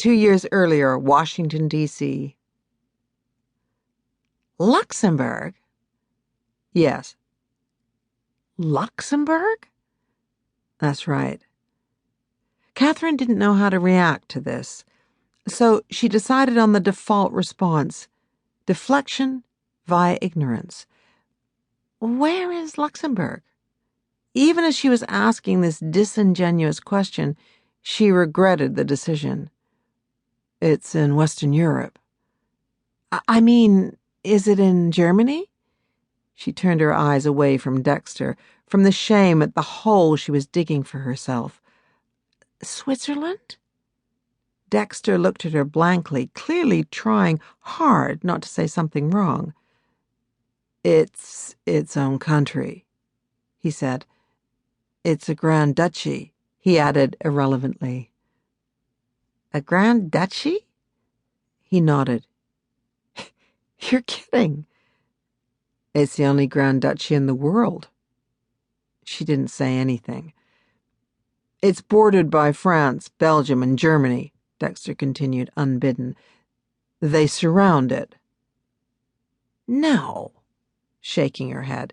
2 years earlier, Washington, D.C. Luxembourg? Yes. Luxembourg? That's right. Catherine didn't know how to react to this, so she decided on the default response: deflection via ignorance. Where is Luxembourg? Even as she was asking this disingenuous question, she regretted the decision. It's in Western Europe. I mean, is it in Germany? She turned her eyes away from Dexter, from the shame at the hole she was digging for herself. Switzerland? Dexter looked at her blankly, clearly trying hard not to say something wrong. It's its own country, he said. It's a Grand Duchy, he added irrelevantly. A Grand Duchy? He nodded. You're kidding. It's the only Grand Duchy in the world. She didn't say anything. It's bordered by France, Belgium, and Germany, Dexter continued, unbidden. They surround it. No, shaking her head.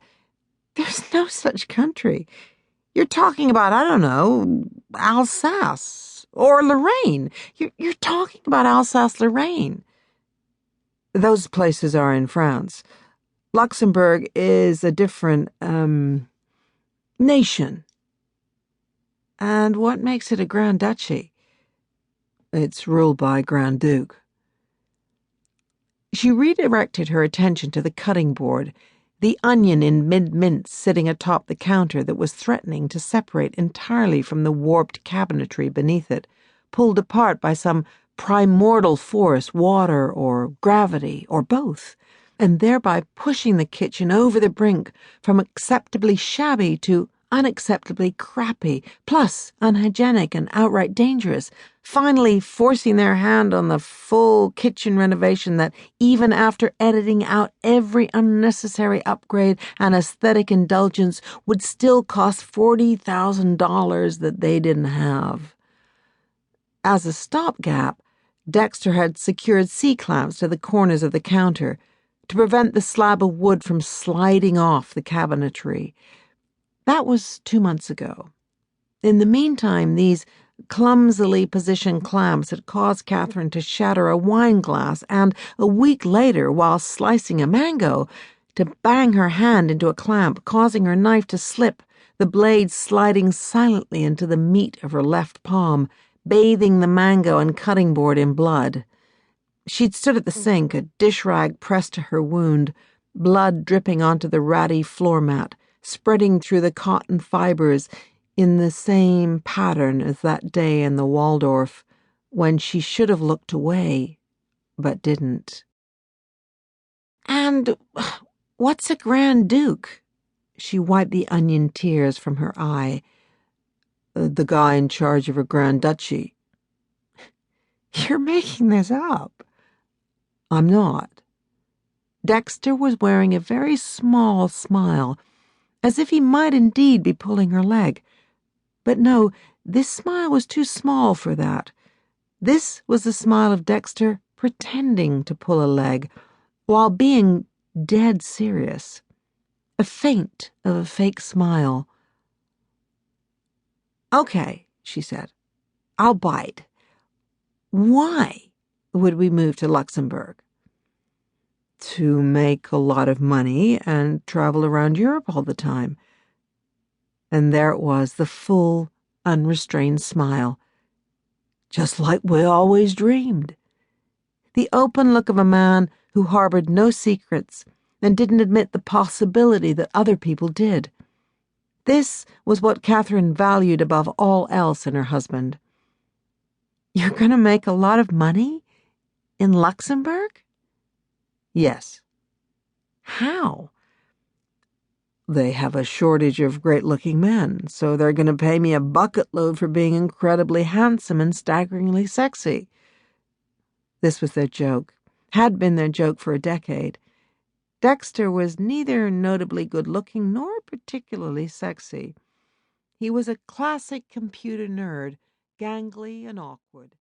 There's no such country. You're talking about, I don't know, Alsace or Lorraine. You're talking about Alsace-Lorraine. Those places are in France. Luxembourg is a different, nation. And what makes it a Grand Duchy? It's ruled by a Grand Duke. She redirected her attention to the cutting board, the onion in mid-mince sitting atop the counter that was threatening to separate entirely from the warped cabinetry beneath it, pulled apart by some primordial force, water or gravity or both, and thereby pushing the kitchen over the brink from acceptably shabby to unacceptably crappy, plus unhygienic and outright dangerous, finally forcing their hand on the full kitchen renovation that, even after editing out every unnecessary upgrade and aesthetic indulgence, would still cost $40,000 that they didn't have. As a stopgap, Dexter had secured C-clamps to the corners of the counter to prevent the slab of wood from sliding off the cabinetry. That was 2 months ago. In the meantime, these clumsily positioned clamps had caused Catherine to shatter a wine glass and, a week later, while slicing a mango, to bang her hand into a clamp, causing her knife to slip, the blade sliding silently into the meat of her left palm, bathing the mango and cutting board in blood. She'd stood at the sink, a dish rag pressed to her wound, blood dripping onto the ratty floor mat, spreading through the cotton fibers in the same pattern as that day in the Waldorf, when she should have looked away, but didn't. And what's a Grand Duke? She wiped the onion tears from her eye. The guy in charge of a Grand Duchy. You're making this up. I'm not. Dexter was wearing a very small smile, as if he might indeed be pulling her leg. But no, this smile was too small for that. This was the smile of Dexter pretending to pull a leg, while being dead serious. A feint of a fake smile. Okay, she said. I'll bite. Why would we move to Luxembourg? To make a lot of money and travel around Europe all the time. And there it was, the full, unrestrained smile. Just like we always dreamed. The open look of a man who harbored no secrets and didn't admit the possibility that other people did. This was what Catherine valued above all else in her husband. You're going to make a lot of money? In Luxembourg? Yes. How? They have a shortage of great-looking men, so they're going to pay me a bucket load for being incredibly handsome and staggeringly sexy. This was their joke, had been their joke for a decade. Dexter was neither notably good-looking nor particularly sexy. He was a classic computer nerd, gangly and awkward.